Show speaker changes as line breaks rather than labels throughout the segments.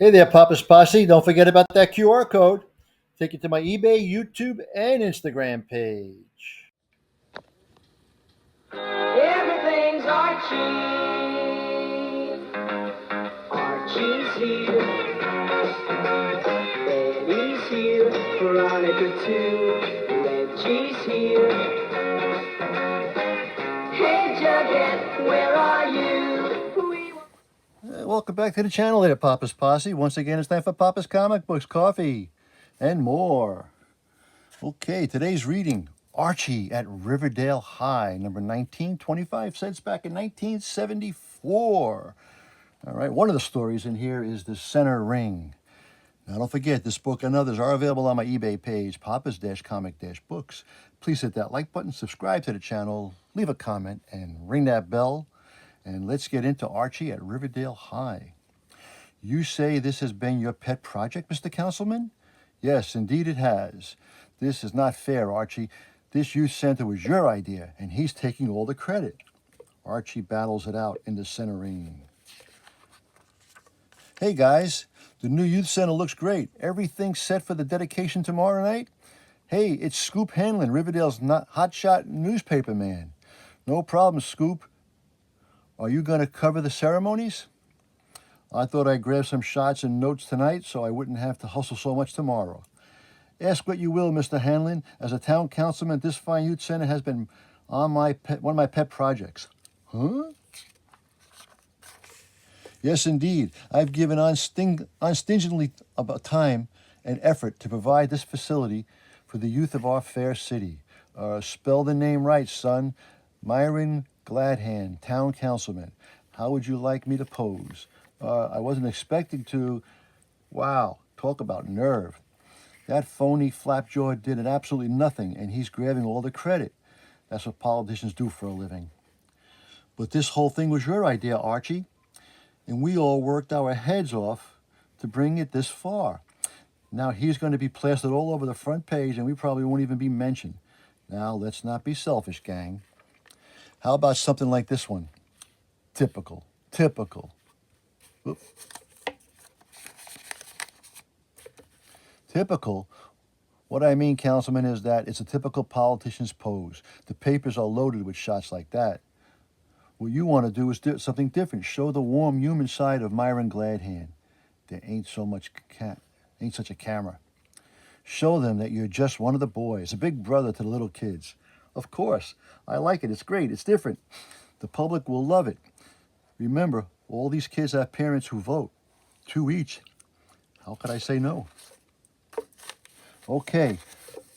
Hey there, Papa's Posse. Don't forget about that QR code. Take you to my eBay, YouTube, and Instagram page.
Everything's Archie. Archie's here. Betty's here. Veronica too. Reggie's here. Hey Jughead, where are you?
Welcome back to the channel there, Papa's Posse. Once again, it's time for Papa's Comic Books, Coffee, and more. Okay, today's reading, Archie at Riverdale High, number 1925, sets back in 1974. All right, one of the stories in here is The Center Ring. Now, don't forget, this book and others are available on my eBay page, papas-comic-books. Please hit that like button, subscribe to the channel, leave a comment, and ring that bell. And let's get into Archie at Riverdale High. You say this has been your pet project, Mr. Councilman? Yes, indeed it has. This is not fair, Archie. This youth center was your idea, and he's taking all the credit. Archie battles it out in the center ring. Hey guys, the new youth center looks great. Everything's set for the dedication tomorrow night? Hey, it's Scoop Hanlon, Riverdale's hotshot newspaper man. No problem, Scoop. Are you going to cover the ceremonies? I thought I'd grab some shots and notes tonight so I wouldn't have to hustle so much tomorrow. Ask what you will, Mr. Hanlon. As a town councilman, this fine youth center has been on one of my pet projects. Huh? Yes, indeed. I've given unstingingly about time and effort to provide this facility for the youth of our fair city. Spell the name right, son. Myron Gladhand, town councilman. How would you like me to pose? I wasn't expecting to. Wow, talk about nerve. That phony flapjaw did an absolutely nothing, and he's grabbing all the credit. That's what politicians do for a living. But this whole thing was your idea, Archie, and we all worked our heads off to bring it this far. Now he's going to be plastered all over the front page, and we probably won't even be mentioned. Now, let's not be selfish, gang. How about something like this one? Typical. Oop. Typical. What I mean, Councilman, is that it's a typical politician's pose. The papers are loaded with shots like that. What you want to do is do something different. Show the warm human side of Myron Gladhand. There ain't such a camera. Show them that you're just one of the boys, a big brother to the little kids. Of course. I like it. It's great. It's different. The public will love it. Remember, all these kids have parents who vote. 2 each. How could I say no? Okay.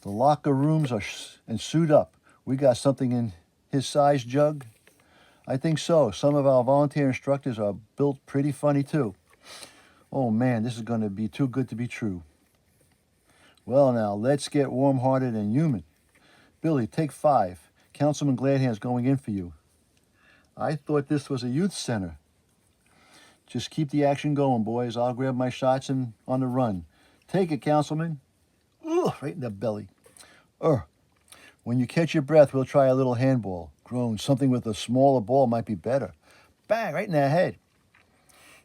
The locker rooms are and suit up. We got something in his size, Jug? I think so. Some of our volunteer instructors are built pretty funny, too. Oh, man, this is going to be too good to be true. Well, now, let's get warm-hearted and human. Billy, take 5. Councilman Gladhand's going in for you. I thought this was a youth center. Just keep the action going, boys. I'll grab my shots and on the run. Take it, Councilman. Ugh, right in the belly. When you catch your breath, we'll try a little handball. Groan, something with a smaller ball might be better. Bang, right in the head.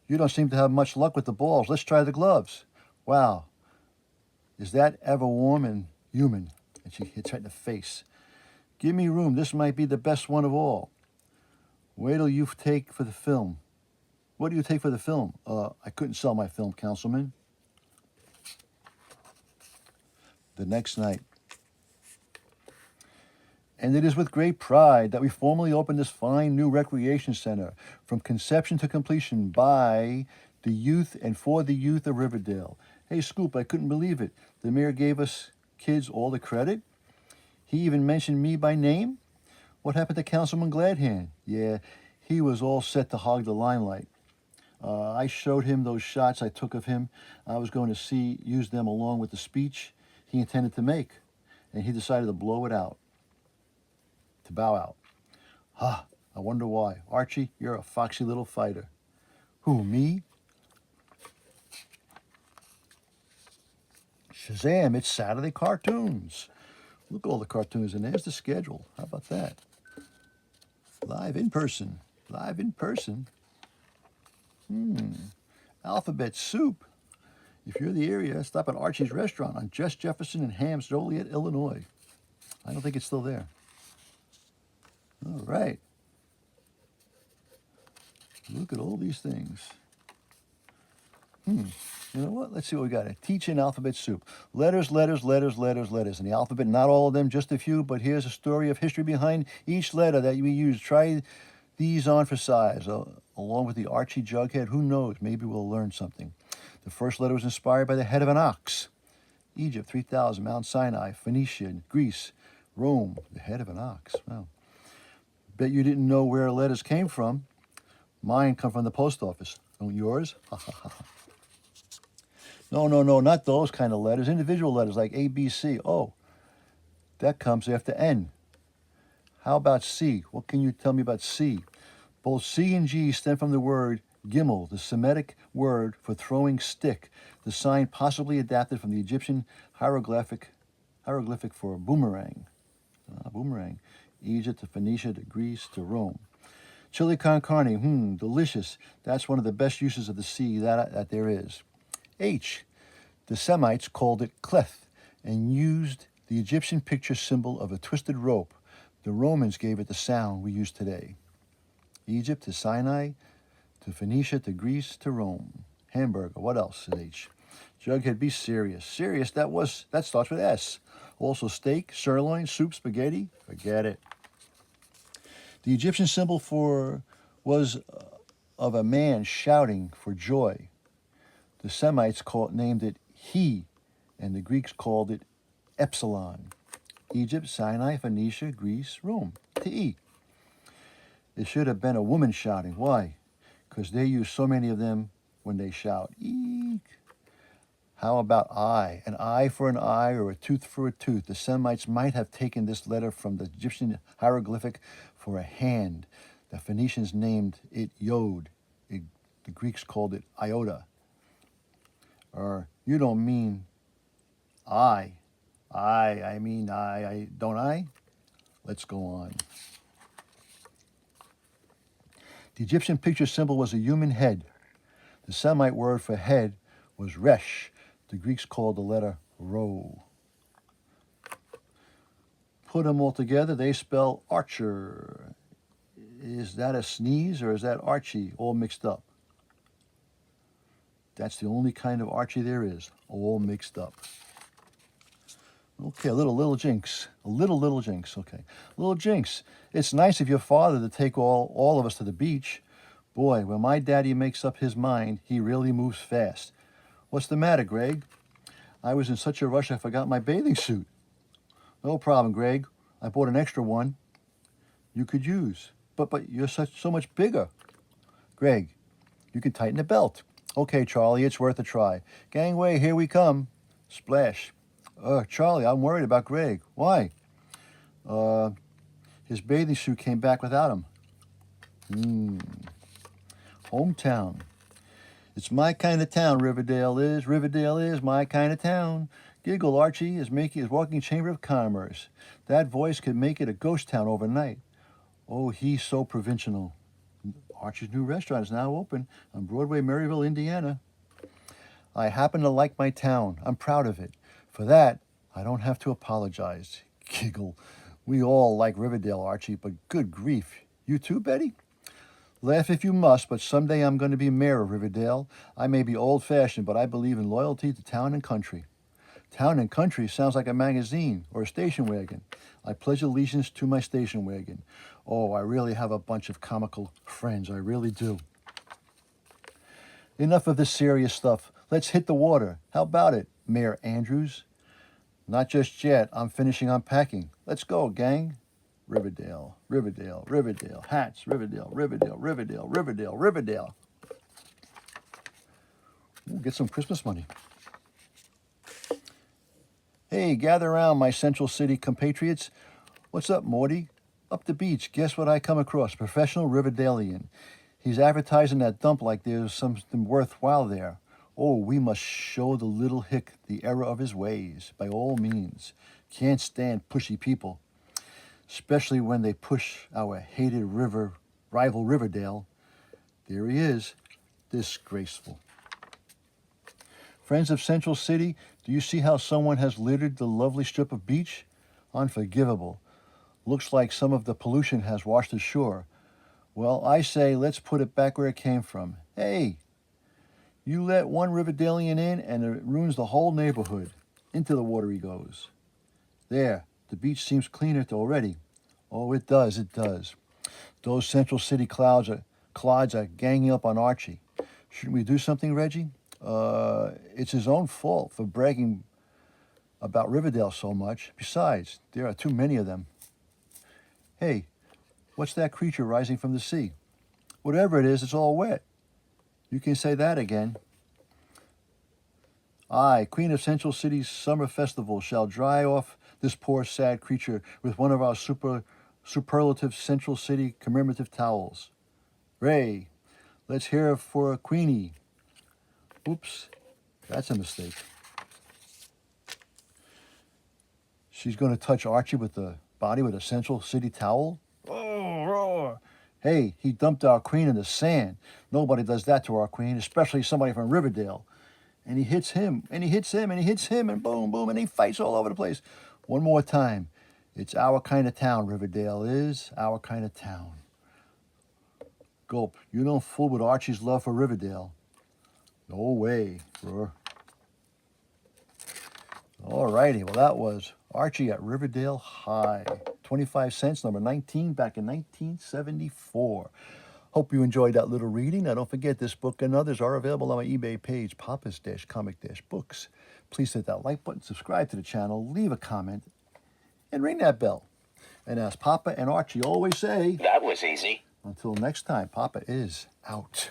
You don't seem to have much luck with the balls. Let's try the gloves. Wow. Is that ever warm and human? And she hits right in the face. Give me room. This might be the best one of all. Wait till you take for the film. What do you take for the film? I couldn't sell my film, Councilman. The next night. And it is with great pride that we formally open this fine new recreation center from conception to completion by the youth and for the youth of Riverdale. Hey, Scoop, I couldn't believe it. The mayor gave us kids all the credit. He even mentioned me by name. What happened to Councilman Gladhand? Yeah, he was all set to hog the limelight. I showed him those shots I took of him. I was going to use them along with the speech he intended to make, and he decided to blow it out, to bow out. I wonder why. Archie, you're a foxy little fighter. Who, me? Shazam, it's Saturday cartoons. Look at all the cartoons, and there's the schedule. How about that? Live in person. Alphabet soup. If you're in the area, stop at Archie's restaurant on Jess Jefferson in Hams, Joliet, Illinois. I don't think it's still there. All right. Look at all these things. You know what? Let's see what we got. A teaching alphabet soup. Letters, letters, letters, letters, letters. In the alphabet, not all of them, just a few, but here's a story of history behind each letter that we use. Try these on for size. Along with the Archie Jughead, who knows? Maybe we'll learn something. The first letter was inspired by the head of an ox. Egypt, 3000, Mount Sinai, Phoenicia, Greece, Rome, the head of an ox. Wow. Bet you didn't know where letters came from. Mine come from the post office. Don't yours? No, not those kind of letters. Individual letters like A, B, C. Oh, that comes after N. How about C? What can you tell me about C? Both C and G stem from the word gimel, the Semitic word for throwing stick, the sign possibly adapted from the Egyptian hieroglyphic for boomerang. Boomerang. Egypt to Phoenicia to Greece to Rome. Chili con carne, delicious. That's one of the best uses of the C that there is. H. The Semites called it cleth and used the Egyptian picture symbol of a twisted rope. The Romans gave it the sound we use today. Egypt to Sinai, to Phoenicia, to Greece, to Rome. Hamburger, what else is H? Jughead, be serious. Serious, that starts with S. Also steak, sirloin, soup, spaghetti, forget it. The Egyptian symbol was of a man shouting for joy. The Semites named it he, and the Greeks called it epsilon. Egypt, Sinai, Phoenicia, Greece, Rome, to E. It should have been a woman shouting. Why? Because they use so many of them when they shout. Eek. How about I? An eye for an eye or a tooth for a tooth. The Semites might have taken this letter from the Egyptian hieroglyphic for a hand. The Phoenicians named it yod. The Greeks called it iota. Or you don't mean I. I mean I, don't I? Let's go on. The Egyptian picture symbol was a human head. The Semite word for head was resh. The Greeks called the letter rho. Put them all together, they spell archer. Is that a sneeze or is that Archie all mixed up? That's the only kind of Archie there is, all mixed up. Okay, a little jinx. A little jinx, okay. Little jinx. It's nice of your father to take all of us to the beach. Boy, when my daddy makes up his mind, he really moves fast. What's the matter, Greg? I was in such a rush I forgot my bathing suit. No problem, Greg. I bought an extra one you could use. But you're so much bigger. Greg, you can tighten the belt. Okay, Charlie, it's worth a try. Gangway, here we come. Splash. Charlie, I'm worried about Greg. Why? His bathing suit came back without him. Hometown. It's my kind of town, Riverdale is. Riverdale is my kind of town. Giggle Archie is making his walking chamber of commerce. That voice could make it a ghost town overnight. Oh, he's so provincial. Archie's new restaurant is now open on Broadway, Maryville, Indiana. I happen to like my town. I'm proud of it. For that, I don't have to apologize. Giggle. We all like Riverdale, Archie, but good grief. You too, Betty? Laugh if you must, but someday I'm going to be mayor of Riverdale. I may be old-fashioned, but I believe in loyalty to town and country. Town and Country sounds like a magazine or a station wagon. I pledge allegiance to my station wagon. Oh, I really have a bunch of comical friends. I really do. Enough of this serious stuff. Let's hit the water. How about it, Mayor Andrews? Not just yet. I'm finishing unpacking. Let's go, gang. Riverdale, Riverdale, Riverdale. Hats, Riverdale, Riverdale, Riverdale, Riverdale, Riverdale. Ooh, get some Christmas money. Hey, gather around, my Central City compatriots. What's up, Morty? Up the beach, guess what I come across? Professional Riverdalian. He's advertising that dump like there's something worthwhile there. Oh, we must show the little hick the error of his ways, by all means. Can't stand pushy people, especially when they push our hated rival Riverdale. There he is, disgraceful. Friends of Central City, do you see how someone has littered the lovely strip of beach? Unforgivable. Looks like some of the pollution has washed ashore. Well, I say let's put it back where it came from. Hey, you let one Riverdalian in and it ruins the whole neighborhood. Into the water he goes. There, the beach seems cleaner already. Oh, it does, it does. Those Central City clouds are ganging up on Archie. Shouldn't we do something, Reggie? It's his own fault for bragging about Riverdale so much. Besides, there are too many of them. Hey, what's that creature rising from the sea? Whatever it is, it's all wet. You can say that again. I, Queen of Central City's summer festival, shall dry off this poor sad creature with one of our superlative Central City commemorative towels. Ray, let's hear it for Queenie. Oops, that's a mistake. She's going to touch Archie with the body with a Central City towel? Oh, roar. Hey, he dumped our queen in the sand. Nobody does that to our queen, especially somebody from Riverdale. And he hits him, and he hits him, and he hits him, and boom, boom, and he fights all over the place. One more time. It's our kind of town, Riverdale is our kind of town. Gulp, you don't fool with Archie's love for Riverdale. No way, roar. All righty, well that was Archie at Riverdale High. 25 cents, number 19, back in 1974. Hope you enjoyed that little reading. Now don't forget this book and others are available on my eBay page, Papa's-Comic-Books. Please hit that like button, subscribe to the channel, leave a comment, and ring that bell. And as Papa and Archie always say,
That was easy.
until next time, Papa is out.